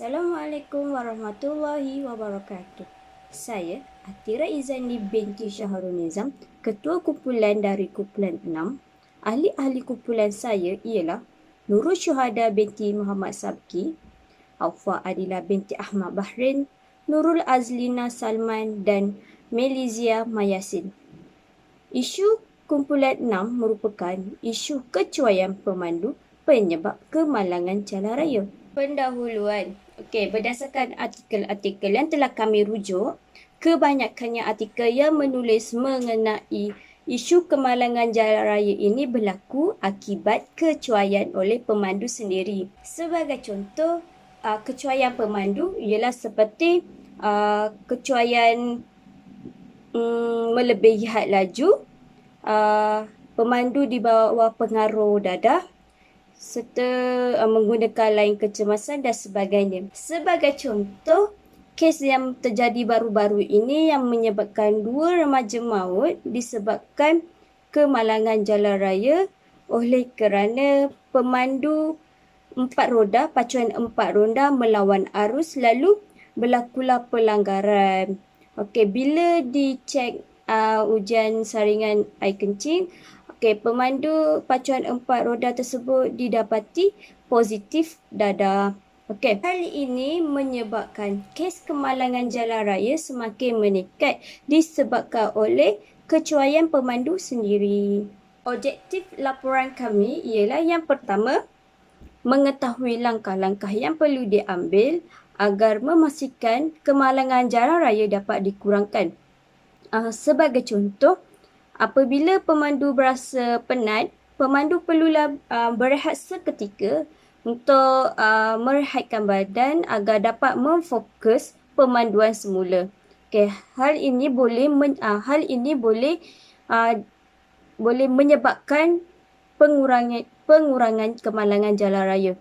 Assalamualaikum warahmatullahi wabarakatuh. Saya Atira Izani binti Syahrul Nizam, Ketua Kumpulan dari Kumpulan 6. Ahli-ahli kumpulan saya ialah Nurul Syuhada binti Muhammad Sabki, Aufa Adila binti Ahmad Bahrin, Nurul Azlina Salman dan Melizia Mayasin. Isu Kumpulan 6 merupakan isu kecuaian pemandu penyebab kemalangan jalan raya. Pendahuluan. Okey, berdasarkan artikel-artikel yang telah kami rujuk, kebanyakannya artikel yang menulis mengenai isu kemalangan jalan raya ini berlaku akibat kecuaian oleh pemandu sendiri. Sebagai contoh, kecuaian pemandu ialah seperti kecuaian melebihi had laju, pemandu di bawah pengaruh dadah, serta menggunakan lain kecemasan dan sebagainya. Sebagai contoh, kes yang terjadi baru-baru ini yang menyebabkan 2 remaja maut disebabkan kemalangan jalan raya oleh kerana pemandu 4 roda, pacuan 4 roda melawan arus lalu berlakulah pelanggaran. Okey, bila dicek ujian saringan air kencing, pemandu pacuan 4 roda tersebut didapati positif dadah. Hal ini menyebabkan kes kemalangan jalan raya semakin meningkat disebabkan oleh kecuaian pemandu sendiri. Objektif laporan kami ialah yang pertama, mengetahui langkah-langkah yang perlu diambil agar memastikan kemalangan jalan raya dapat dikurangkan. Sebagai contoh, apabila pemandu berasa penat, pemandu perlulah berehat seketika untuk merehatkan badan agar dapat memfokus pemanduan semula. Hal ini boleh menyebabkan pengurangan kemalangan jalan raya.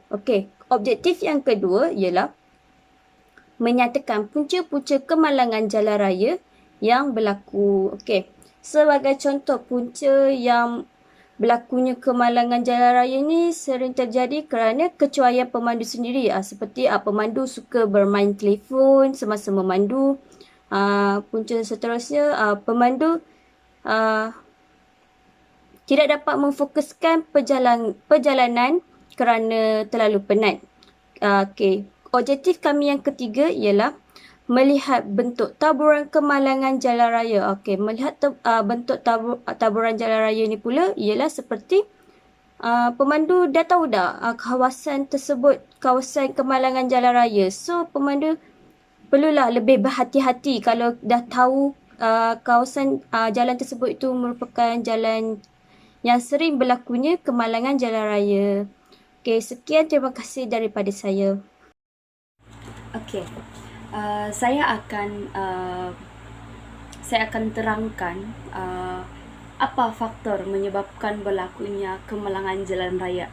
Objektif yang kedua ialah menyatakan punca-punca kemalangan jalan raya yang berlaku. Sebagai contoh, punca yang berlakunya kemalangan jalan raya ini sering terjadi kerana kecuaian pemandu sendiri. Seperti pemandu suka bermain telefon semasa memandu. Punca seterusnya, pemandu tidak dapat memfokuskan perjalanan kerana terlalu penat. Objektif kami yang ketiga ialah melihat bentuk taburan kemalangan jalan raya. Melihat bentuk taburan jalan raya ini pula ialah seperti pemandu dah tahu dah kawasan tersebut kawasan kemalangan jalan raya. So, pemandu perlulah lebih berhati-hati kalau dah tahu kawasan jalan tersebut itu merupakan jalan yang sering berlakunya kemalangan jalan raya. Sekian, terima kasih daripada saya. Saya akan terangkan apa faktor menyebabkan berlakunya kemalangan jalan raya.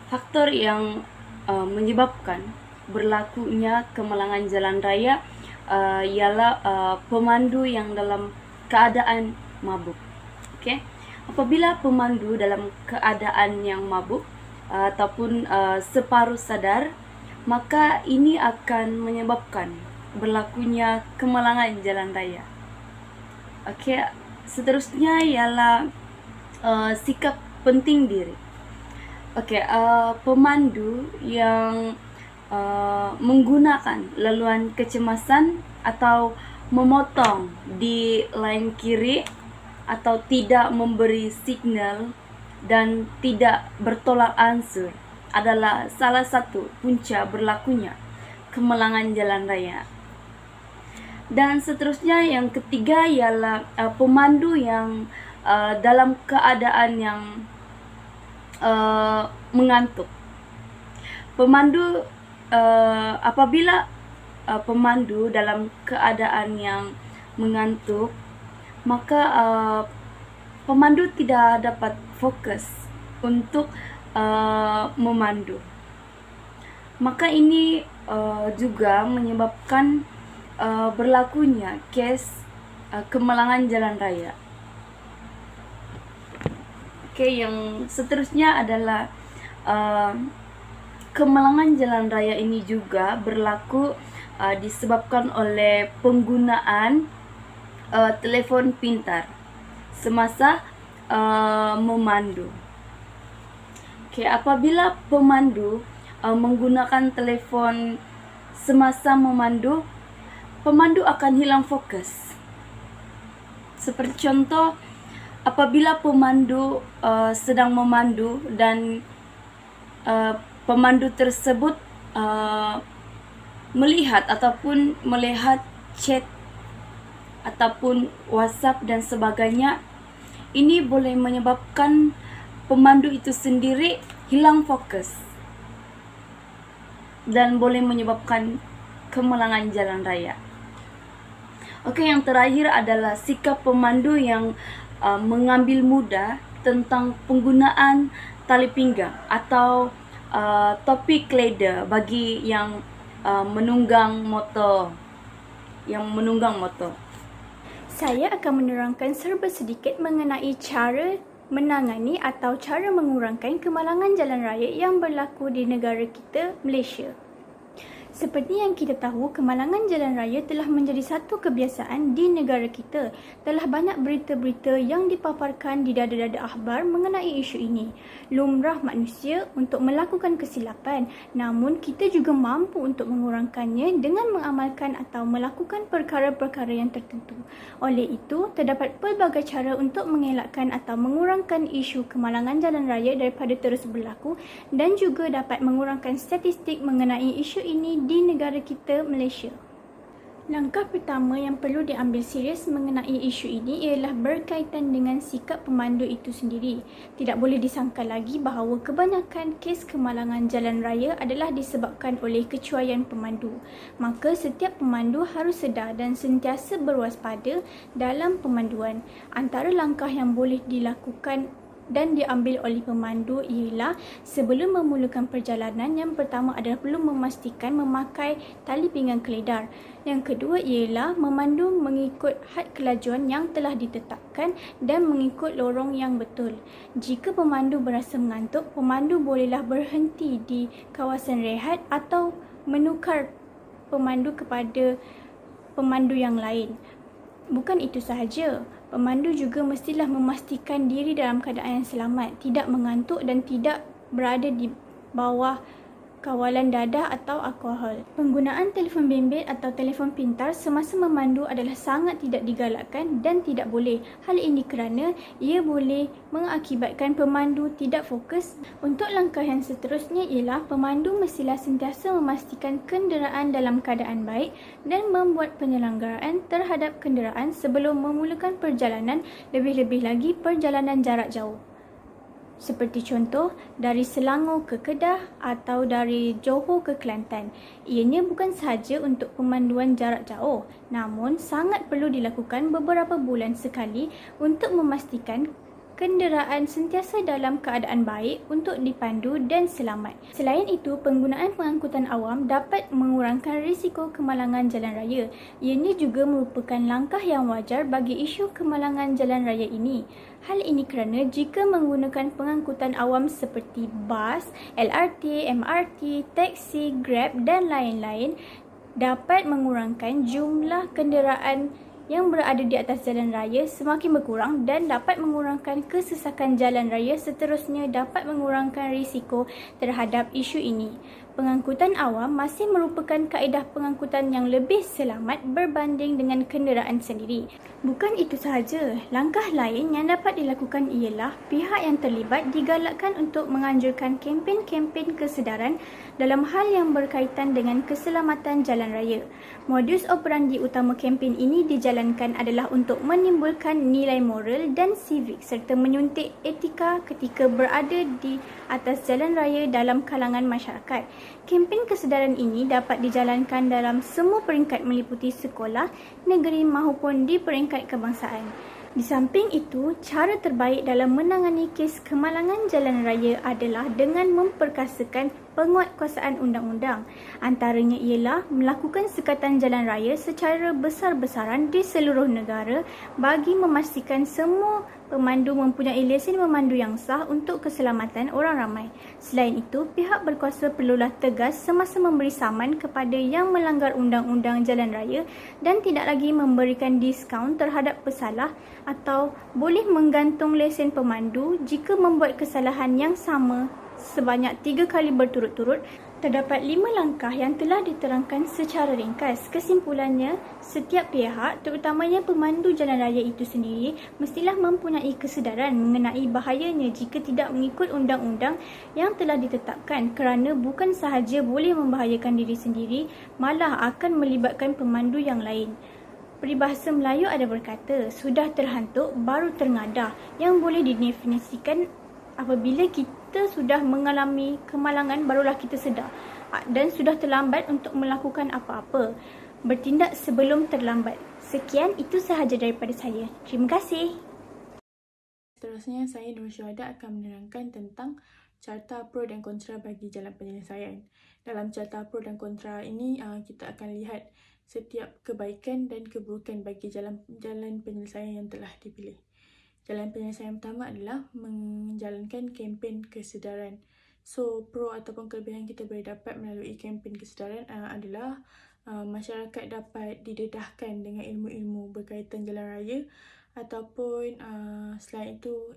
Faktor yang menyebabkan berlakunya kemalangan jalan raya ialah pemandu yang dalam keadaan mabuk. Apabila pemandu dalam keadaan yang mabuk ataupun separuh sadar, maka ini akan menyebabkan berlakunya kemalangan jalan raya. Seterusnya ialah sikap penting diri. Pemandu yang menggunakan laluan kecemasan atau memotong di lane kiri atau tidak memberi signal dan tidak bertolak ansur adalah salah satu punca berlakunya kemalangan jalan raya. Dan seterusnya yang ketiga ialah pemandu yang dalam keadaan yang mengantuk. Apabila pemandu dalam keadaan yang mengantuk, maka pemandu tidak dapat fokus untuk memandu. Maka ini juga menyebabkan berlakunya kes kemalangan jalan raya. Yang seterusnya adalah kemalangan jalan raya ini juga berlaku disebabkan oleh penggunaan telefon pintar semasa memandu. Apabila pemandu menggunakan telefon semasa memandu, pemandu akan hilang fokus. Seperti contoh, apabila pemandu sedang memandu dan pemandu tersebut melihat chat ataupun WhatsApp dan sebagainya, ini boleh menyebabkan pemandu itu sendiri hilang fokus dan boleh menyebabkan kemalangan jalan raya. Yang terakhir adalah sikap pemandu yang mengambil mudah tentang penggunaan tali pinggang atau topi kledar bagi yang menunggang motor. Saya akan menerangkan serba sedikit mengenai cara menangani atau cara mengurangkan kemalangan jalan raya yang berlaku di negara kita, Malaysia. Seperti yang kita tahu, kemalangan jalan raya telah menjadi satu kebiasaan di negara kita. Telah banyak berita-berita yang dipaparkan di dada-dada akhbar mengenai isu ini. Lumrah manusia untuk melakukan kesilapan, namun kita juga mampu untuk mengurangkannya dengan mengamalkan atau melakukan perkara-perkara yang tertentu. Oleh itu, terdapat pelbagai cara untuk mengelakkan atau mengurangkan isu kemalangan jalan raya daripada terus berlaku dan juga dapat mengurangkan statistik mengenai isu ini di negara kita, Malaysia. Langkah pertama yang perlu diambil serius mengenai isu ini ialah berkaitan dengan sikap pemandu itu sendiri. Tidak boleh disangka lagi bahawa kebanyakan kes kemalangan jalan raya adalah disebabkan oleh kecuaian pemandu. Maka setiap pemandu harus sedar dan sentiasa berwaspada dalam pemanduan. Antara langkah yang boleh dilakukan dan diambil oleh pemandu ialah sebelum memulakan perjalanan, yang pertama adalah perlu memastikan memakai tali pinggang keledar. Yang kedua ialah memandu mengikut had kelajuan yang telah ditetapkan dan mengikut lorong yang betul. Jika pemandu berasa mengantuk, pemandu bolehlah berhenti di kawasan rehat atau menukar pemandu kepada pemandu yang lain. Bukan itu sahaja, pemandu juga mestilah memastikan diri dalam keadaan yang selamat, tidak mengantuk dan tidak berada di bawah kawalan dadah atau alkohol. Penggunaan telefon bimbit atau telefon pintar semasa memandu adalah sangat tidak digalakkan dan tidak boleh. Hal ini kerana ia boleh mengakibatkan pemandu tidak fokus. Untuk langkah yang seterusnya ialah pemandu mestilah sentiasa memastikan kenderaan dalam keadaan baik dan membuat penyelenggaraan terhadap kenderaan sebelum memulakan perjalanan, lebih-lebih lagi perjalanan jarak jauh. Seperti contoh, dari Selangor ke Kedah atau dari Johor ke Kelantan. Ianya bukan sahaja untuk pemanduan jarak jauh, namun sangat perlu dilakukan beberapa bulan sekali untuk memastikan kenderaan sentiasa dalam keadaan baik untuk dipandu dan selamat. Selain itu, penggunaan pengangkutan awam dapat mengurangkan risiko kemalangan jalan raya. Ianya juga merupakan langkah yang wajar bagi isu kemalangan jalan raya ini. Hal ini kerana jika menggunakan pengangkutan awam seperti bas, LRT, MRT, taksi, Grab dan lain-lain dapat mengurangkan jumlah kenderaan yang berada di atas jalan raya semakin berkurang dan dapat mengurangkan kesesakan jalan raya, seterusnya dapat mengurangkan risiko terhadap isu ini. Pengangkutan awam masih merupakan kaedah pengangkutan yang lebih selamat berbanding dengan kenderaan sendiri. Bukan itu sahaja, langkah lain yang dapat dilakukan ialah pihak yang terlibat digalakkan untuk menganjurkan kempen-kempen kesedaran dalam hal yang berkaitan dengan keselamatan jalan raya. Modus operandi utama kempen ini dijalankan adalah untuk menimbulkan nilai moral dan sivik serta menyuntik etika ketika berada di atas jalan raya dalam kalangan masyarakat. Kempen kesedaran ini dapat dijalankan dalam semua peringkat meliputi sekolah, negeri maupun di peringkat kebangsaan. Di samping itu, cara terbaik dalam menangani kes kemalangan jalan raya adalah dengan memperkasakan penguatkuasaan undang-undang. Antaranya ialah melakukan sekatan jalan raya secara besar-besaran di seluruh negara bagi memastikan semua pemandu mempunyai lesen memandu yang sah untuk keselamatan orang ramai. Selain itu, pihak berkuasa perlulah tegas semasa memberi saman kepada yang melanggar undang-undang jalan raya dan tidak lagi memberikan diskaun terhadap pesalah atau boleh menggantung lesen pemandu jika membuat kesalahan yang sama sebanyak 3 kali berturut-turut. Terdapat 5 langkah yang telah diterangkan secara ringkas. Kesimpulannya, setiap pihak, terutamanya pemandu jalan raya itu sendiri, mestilah mempunyai kesedaran mengenai bahayanya jika tidak mengikut undang-undang yang telah ditetapkan, kerana bukan sahaja boleh membahayakan diri sendiri, malah akan melibatkan pemandu yang lain. Peribahasa Melayu ada berkata, sudah terhantuk baru terngadah, yang boleh didefinisikan apabila kita sudah mengalami kemalangan barulah kita sedar dan sudah terlambat untuk melakukan apa-apa. Bertindak sebelum terlambat. Sekian, itu sahaja daripada saya. Terima kasih. Seterusnya, saya Nur Syuhada akan menerangkan tentang carta pro dan kontra bagi jalan penyelesaian. Dalam carta pro dan kontra ini, kita akan lihat setiap kebaikan dan keburukan bagi jalan penyelesaian yang telah dipilih. Jalan penyelesaian pertama adalah menjalankan kempen kesedaran. So, pro ataupun kelebihan kita boleh dapat melalui kempen kesedaran adalah masyarakat dapat didedahkan dengan ilmu-ilmu berkaitan jalan raya ataupun selain itu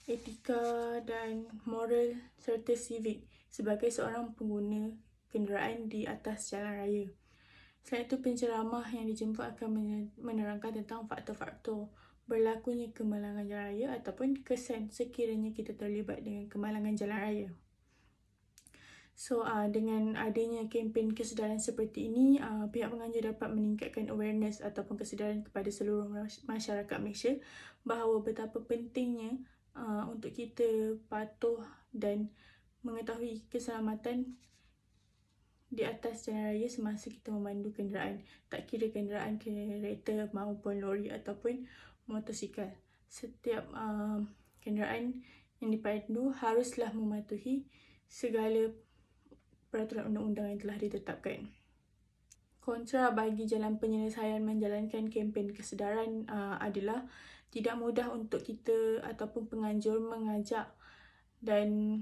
etika dan moral serta civic sebagai seorang pengguna kenderaan di atas jalan raya. Selain itu, penceramah yang dijemput akan menerangkan tentang faktor-faktor berlakunya kemalangan jalan raya ataupun kesan sekiranya kita terlibat dengan kemalangan jalan raya. So, dengan adanya kempen kesedaran seperti ini, pihak penganjur dapat meningkatkan awareness ataupun kesedaran kepada seluruh masyarakat Malaysia bahawa betapa pentingnya untuk kita patuh dan mengetahui keselamatan di atas jalan raya semasa kita memandu kenderaan. Tak kira kenderaan kereta maupun lori ataupun motosikal. Setiap kenderaan yang dipandu haruslah mematuhi segala peraturan undang-undang yang telah ditetapkan. Kontra bagi jalan penyelesaian menjalankan kempen kesedaran adalah tidak mudah untuk kita ataupun penganjur mengajak dan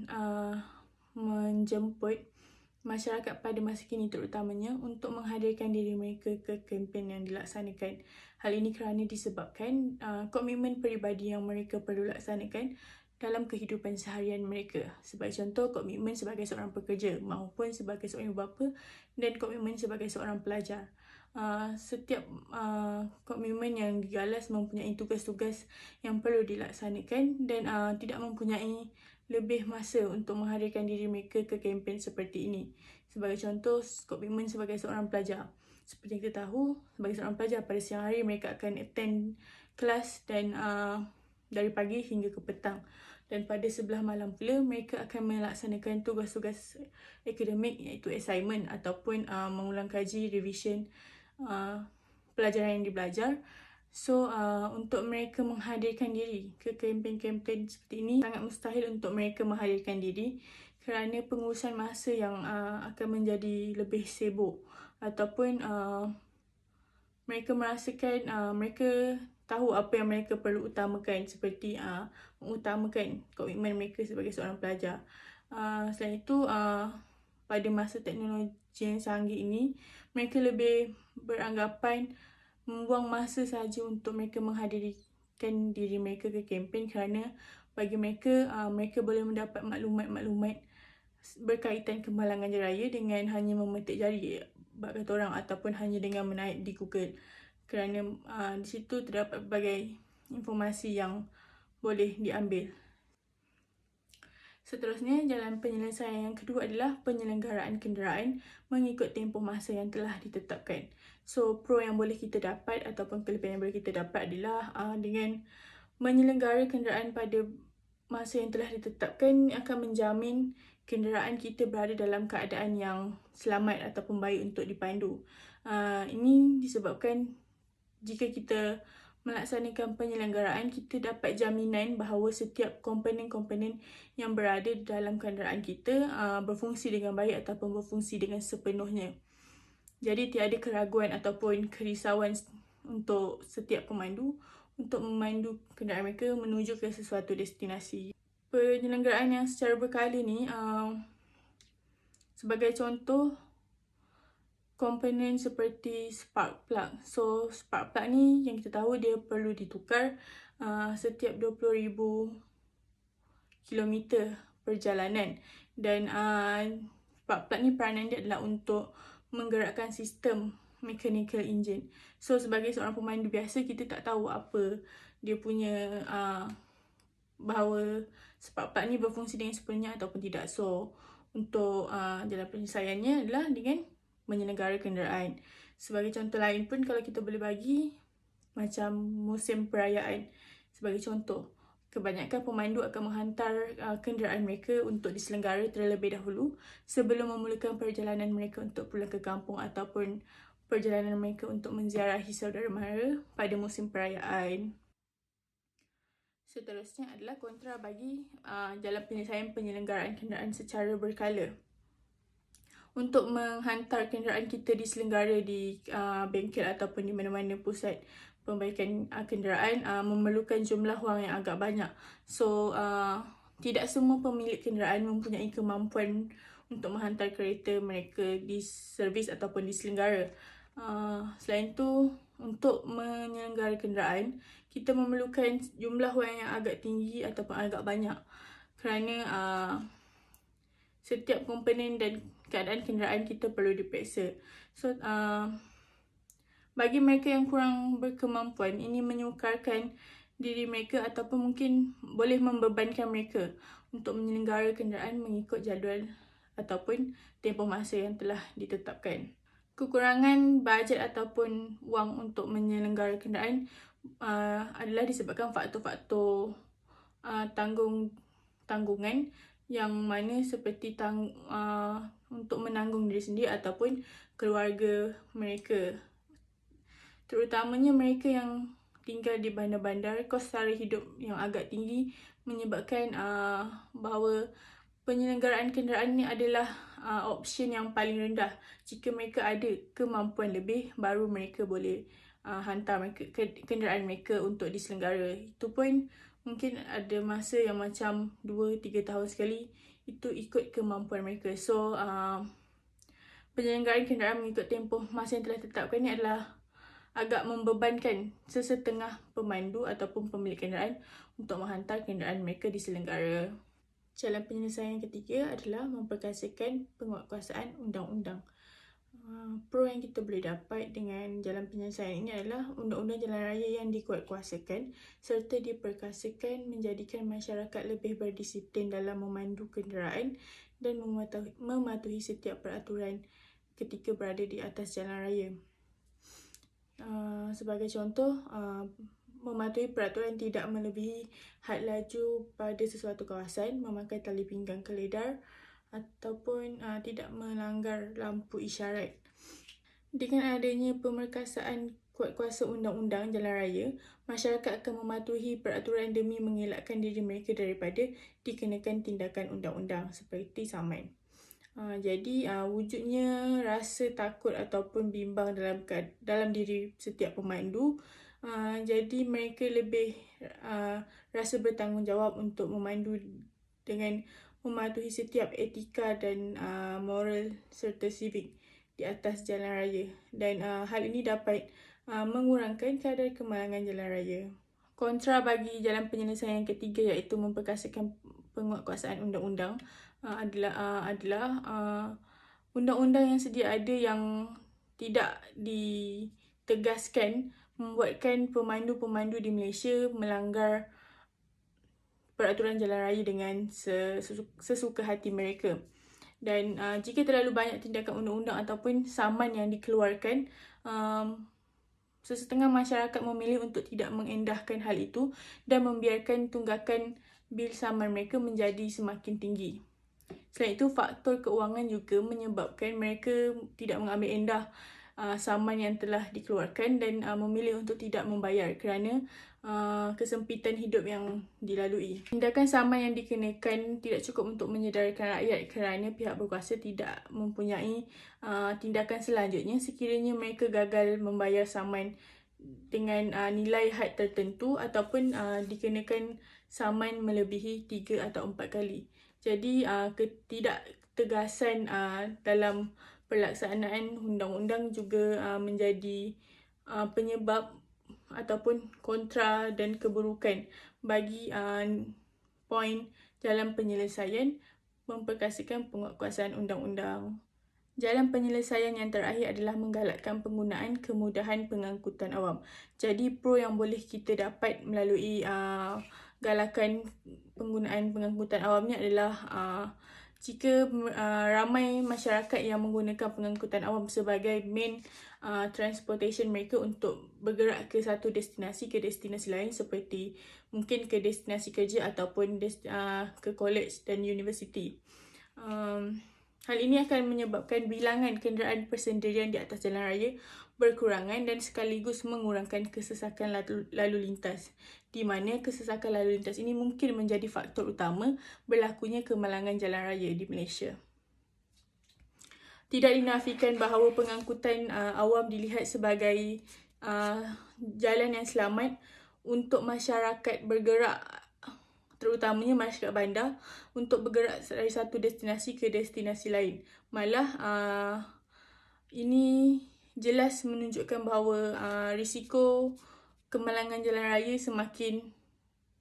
menjemput masyarakat pada masa kini terutamanya untuk menghadirkan diri mereka ke kempen yang dilaksanakan. Hal ini kerana disebabkan komitmen peribadi yang mereka perlu laksanakan dalam kehidupan seharian mereka. Sebagai contoh, komitmen sebagai seorang pekerja maupun sebagai seorang ibu bapa dan komitmen sebagai seorang pelajar. Setiap komitmen yang digalas mempunyai tugas-tugas yang perlu dilaksanakan dan tidak mempunyai lebih masa untuk menghadirkan diri mereka ke kempen seperti ini. Sebagai contoh, komitmen sebagai seorang pelajar. Seperti yang kita tahu, sebagai seorang pelajar pada siang hari mereka akan attend kelas dan dari pagi hingga ke petang. Dan pada sebelah malam pula mereka akan melaksanakan tugas-tugas akademik iaitu assignment ataupun mengulang kaji, revision pelajaran yang dibelajar. So, untuk mereka menghadirkan diri ke kempen-kempen seperti ini sangat mustahil untuk mereka menghadirkan diri kerana pengurusan masa yang akan menjadi lebih sibuk ataupun mereka merasakan mereka tahu apa yang mereka perlu utamakan seperti mengutamakan komitmen mereka sebagai seorang pelajar. Selain itu, pada masa teknologi yang canggih ini, mereka lebih beranggapan membuang masa sahaja untuk mereka menghadirkan diri mereka ke kempen kerana bagi mereka, mereka boleh mendapat maklumat-maklumat berkaitan kemalangan jalan raya dengan hanya memetik jari bak kata orang ataupun hanya dengan menaik di Google. Kerana di situ terdapat berbagai informasi yang boleh diambil. Seterusnya, jalan penyelesaian yang kedua adalah penyelenggaraan kenderaan mengikut tempoh masa yang telah ditetapkan. So, pro yang boleh kita dapat ataupun kelebihan yang boleh kita dapat adalah dengan menyelenggara kenderaan pada masa yang telah ditetapkan akan menjamin kenderaan kita berada dalam keadaan yang selamat ataupun baik untuk dipandu. Ini disebabkan jika kita melaksanakan penyelenggaraan, kita dapat jaminan bahawa setiap komponen-komponen yang berada dalam kenderaan kita berfungsi dengan baik ataupun berfungsi dengan sepenuhnya. Jadi tiada keraguan ataupun kerisauan untuk setiap pemandu untuk memandu kenderaan mereka menuju ke sesuatu destinasi. Penyelenggaraan yang secara berkala ni, sebagai contoh, komponen seperti spark plug. So, spark plug ni yang kita tahu dia perlu ditukar setiap 20,000 kilometer perjalanan. Dan spark plug ni peranan dia adalah untuk menggerakkan sistem mechanical engine. So, sebagai seorang pemandu biasa, kita tak tahu apa dia punya bahawa spark plug ni berfungsi dengan sepenuhnya ataupun tidak. So, untuk jalan penyelesaiannya adalah dengan menyelenggara kenderaan. Sebagai contoh lain pun, kalau kita boleh bagi macam musim perayaan. Sebagai contoh, kebanyakan pemandu akan menghantar kenderaan mereka untuk diselenggara terlebih dahulu sebelum memulakan perjalanan mereka untuk pulang ke kampung ataupun perjalanan mereka untuk menziarahi saudara mara pada musim perayaan. Seterusnya adalah kontra bagi jalan penyelesaian penyelenggaraan kenderaan secara berkala. Untuk menghantar kenderaan kita diselenggara di bengkel ataupun di mana-mana pusat pembaikan kenderaan memerlukan jumlah wang yang agak banyak. So, tidak semua pemilik kenderaan mempunyai kemampuan untuk menghantar kereta mereka di servis ataupun diselenggara. Selain itu, untuk menyelenggara kenderaan, kita memerlukan jumlah wang yang agak tinggi ataupun agak banyak kerana setiap komponen dan keadaan kenderaan kita perlu diperiksa. So, bagi mereka yang kurang berkemampuan, ini menyukarkan diri mereka ataupun mungkin boleh membebankan mereka untuk menyelenggara kenderaan mengikut jadual ataupun tempoh masa yang telah ditetapkan. Kekurangan bajet ataupun wang untuk menyelenggara kenderaan adalah disebabkan faktor-faktor tanggungan yang mana seperti untuk menanggung diri sendiri ataupun keluarga mereka. Terutamanya mereka yang tinggal di bandar-bandar, kos sara hidup yang agak tinggi menyebabkan bahawa penyelenggaraan kenderaan ini adalah option yang paling rendah. Jika mereka ada kemampuan lebih, baru mereka boleh hantar kenderaan mereka untuk diselenggara. Itu pun mungkin ada masa yang macam 2-3 tahun sekali, itu ikut kemampuan mereka. So, penyelenggaraan kenderaan mengikut tempoh masa yang telah ditetapkan ini adalah agak membebankan sesetengah pemandu ataupun pemilik kenderaan untuk menghantar kenderaan mereka diselenggara. Jalan penyelesaian ketiga adalah memperkasakan penguatkuasaan undang-undang. Pro yang kita boleh dapat dengan jalan penyelesaian ini adalah undang-undang jalan raya yang dikuatkuasakan serta diperkasakan menjadikan masyarakat lebih berdisiplin dalam memandu kenderaan dan mematuhi setiap peraturan ketika berada di atas jalan raya. Sebagai contoh, mematuhi peraturan tidak melebihi had laju pada sesuatu kawasan, memakai tali pinggang keledar ataupun tidak melanggar lampu isyarat. Dengan adanya pemerkasaan kuasa undang-undang jalan raya, masyarakat akan mematuhi peraturan demi mengelakkan diri mereka daripada dikenakan tindakan undang-undang seperti saman. Jadi wujudnya rasa takut ataupun bimbang dalam diri setiap pemandu. Jadi mereka lebih rasa bertanggungjawab untuk memandu dengan mematuhi setiap etika dan moral serta civic di atas jalan raya. Dan hal ini dapat mengurangkan kadar kemalangan jalan raya. Kontra bagi jalan penyelesaian ketiga iaitu memperkasakan penguatkuasaan undang-undang adalah undang-undang yang sedia ada yang tidak ditegaskan membuatkan pemandu-pemandu di Malaysia melanggar peraturan jalan raya dengan sesuka hati mereka. Dan jika terlalu banyak tindakan undang-undang ataupun saman yang dikeluarkan, sesetengah masyarakat memilih untuk tidak mengendahkan hal itu dan membiarkan tunggakan bil saman mereka menjadi semakin tinggi. Selain itu, faktor keuangan juga menyebabkan mereka tidak mengambil endah saman yang telah dikeluarkan dan memilih untuk tidak membayar kerana kesempitan hidup yang dilalui. Tindakan saman yang dikenakan tidak cukup untuk menyedarkan rakyat kerana pihak berkuasa tidak mempunyai tindakan selanjutnya sekiranya mereka gagal membayar saman dengan nilai had tertentu ataupun dikenakan saman melebihi 3 atau 4 kali. Jadi ketidaktegasan dalam pelaksanaan undang-undang juga menjadi penyebab ataupun kontra dan keburukan bagi poin jalan penyelesaian memperkasakan penguatkuasaan undang-undang. Jalan penyelesaian yang terakhir adalah menggalakkan penggunaan kemudahan pengangkutan awam. Jadi pro yang boleh kita dapat melalui galakan penggunaan pengangkutan awam ni adalah jika ramai masyarakat yang menggunakan pengangkutan awam sebagai main transportation mereka untuk bergerak ke satu destinasi ke destinasi lain seperti mungkin ke destinasi kerja ataupun ke college dan universiti. Hal ini akan menyebabkan bilangan kenderaan persendirian di atas jalan raya berkurangan dan sekaligus mengurangkan kesesakan lalu lintas, di mana kesesakan lalu lintas ini mungkin menjadi faktor utama berlakunya kemalangan jalan raya di Malaysia. Tidak dinafikan bahawa pengangkutan awam dilihat sebagai jalan yang selamat untuk masyarakat bergerak, terutamanya masyarakat bandar, untuk bergerak dari satu destinasi ke destinasi lain. Malah ini jelas menunjukkan bahawa risiko kemalangan jalan raya semakin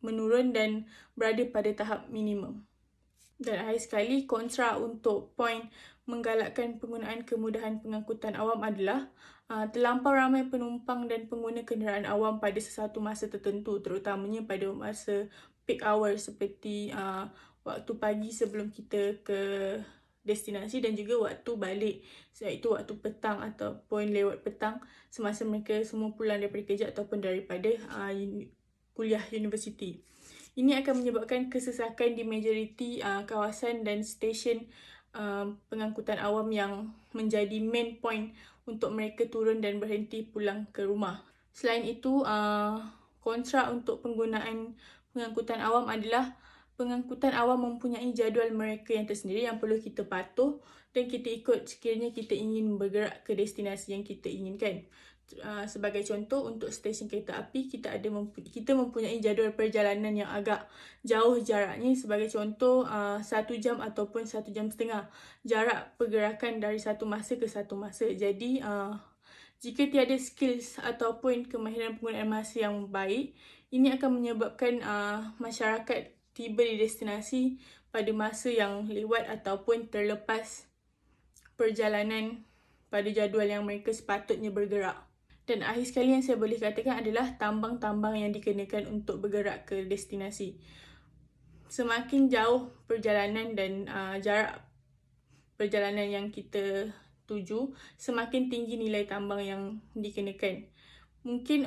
menurun dan berada pada tahap minimum. Dan akhir sekali, kontra untuk poin menggalakkan penggunaan kemudahan pengangkutan awam adalah terlampau ramai penumpang dan pengguna kenderaan awam pada sesuatu masa tertentu, terutamanya pada masa peak hour seperti waktu pagi sebelum kita ke destinasi dan juga waktu balik, iaitu waktu petang ataupun lewat petang semasa mereka semua pulang daripada kerja ataupun daripada kuliah universiti. Ini akan menyebabkan kesesakan di majoriti kawasan dan stesen pengangkutan awam yang menjadi main point untuk mereka turun dan berhenti pulang ke rumah. Selain itu, kontra untuk penggunaan pengangkutan awam adalah pengangkutan awam mempunyai jadual mereka yang tersendiri yang perlu kita patuh dan kita ikut sekiranya kita ingin bergerak ke destinasi yang kita inginkan. Sebagai contoh, untuk stesen kereta api, kita mempunyai jadual perjalanan yang agak jauh jaraknya. Sebagai contoh, 1 jam ataupun 1 jam setengah jarak pergerakan dari satu masa ke satu masa. Jadi, jika tiada skills ataupun kemahiran penggunaan masa yang baik, ini akan menyebabkan masyarakat tiba di destinasi pada masa yang lewat ataupun terlepas perjalanan pada jadual yang mereka sepatutnya bergerak. Dan akhir sekali yang saya boleh katakan adalah tambang-tambang yang dikenakan untuk bergerak ke destinasi. Semakin jauh perjalanan dan jarak perjalanan yang kita tuju, semakin tinggi nilai tambang yang dikenakan. Mungkin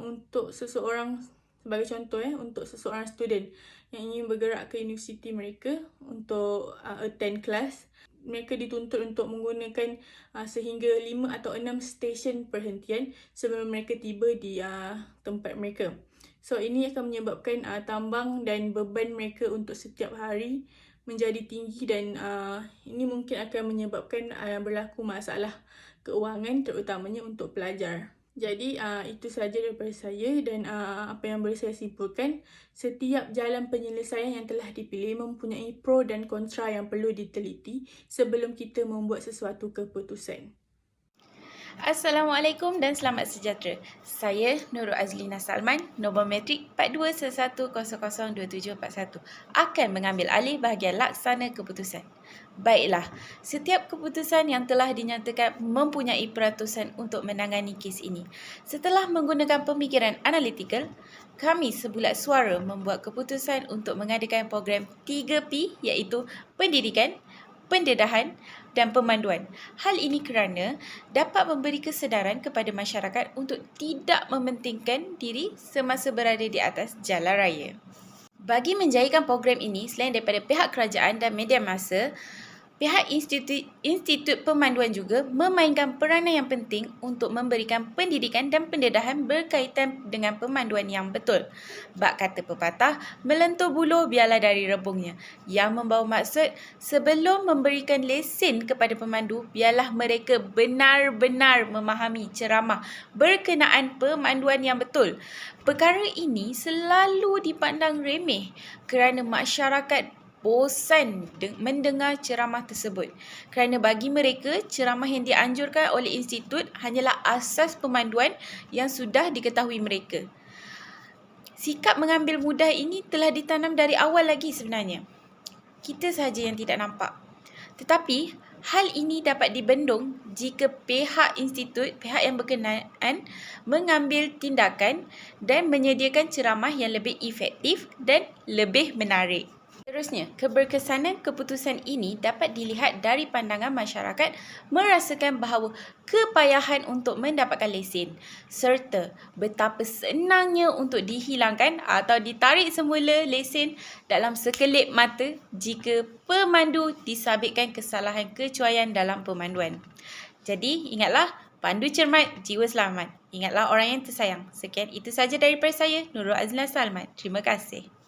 untuk seseorang, sebagai contoh untuk seseorang student yang ingin bergerak ke universiti mereka untuk attend kelas, mereka dituntut untuk menggunakan sehingga 5 atau 6 stesen perhentian sebelum mereka tiba di tempat mereka. So, ini akan menyebabkan tambang dan beban mereka untuk setiap hari menjadi tinggi dan ini mungkin akan menyebabkan berlaku masalah keuangan terutamanya untuk pelajar. Jadi itu sahaja daripada saya dan apa yang boleh saya simpulkan, setiap jalan penyelesaian yang telah dipilih mempunyai pro dan kontra yang perlu diteliti sebelum kita membuat sesuatu keputusan. Assalamualaikum dan selamat sejahtera. Saya Nurul Azlina Salman, nombor metrik 4211002741, akan mengambil alih bahagian laksana keputusan. Baiklah, setiap keputusan yang telah dinyatakan mempunyai peratusan untuk menangani kes ini. Setelah menggunakan pemikiran analitikal, kami sebulat suara membuat keputusan untuk mengadakan program 3P, iaitu pendidikan, pendedahan dan pemanduan. Hal ini kerana dapat memberi kesedaran kepada masyarakat untuk tidak mementingkan diri semasa berada di atas jalan raya. Bagi menjayakan program ini, selain daripada pihak kerajaan dan media massa, Pihak institut pemanduan juga memainkan peranan yang penting untuk memberikan pendidikan dan pendedahan berkaitan dengan pemanduan yang betul. Bak kata pepatah, melentur buluh biarlah dari rebungnya, yang membawa maksud sebelum memberikan lesen kepada pemandu, biarlah mereka benar-benar memahami ceramah berkenaan pemanduan yang betul. Perkara ini selalu dipandang remeh kerana masyarakat bosan mendengar ceramah tersebut. Kerana bagi mereka, ceramah yang dianjurkan oleh institut hanyalah asas pemanduan yang sudah diketahui mereka. Sikap mengambil mudah ini telah ditanam dari awal lagi sebenarnya. Kita sahaja yang tidak nampak. Tetapi, hal ini dapat dibendung jika pihak institut, pihak yang berkenaan mengambil tindakan dan menyediakan ceramah yang lebih efektif dan lebih menarik. Seterusnya, keberkesanan keputusan ini dapat dilihat dari pandangan masyarakat merasakan bahawa kepayahan untuk mendapatkan lesen serta betapa senangnya untuk dihilangkan atau ditarik semula lesen dalam sekelip mata jika pemandu disabitkan kesalahan kecuaian dalam pemanduan. Jadi, ingatlah, pandu cermat, jiwa selamat. Ingatlah orang yang tersayang. Sekian itu saja daripada saya, Nurul Azlina Salman. Terima kasih.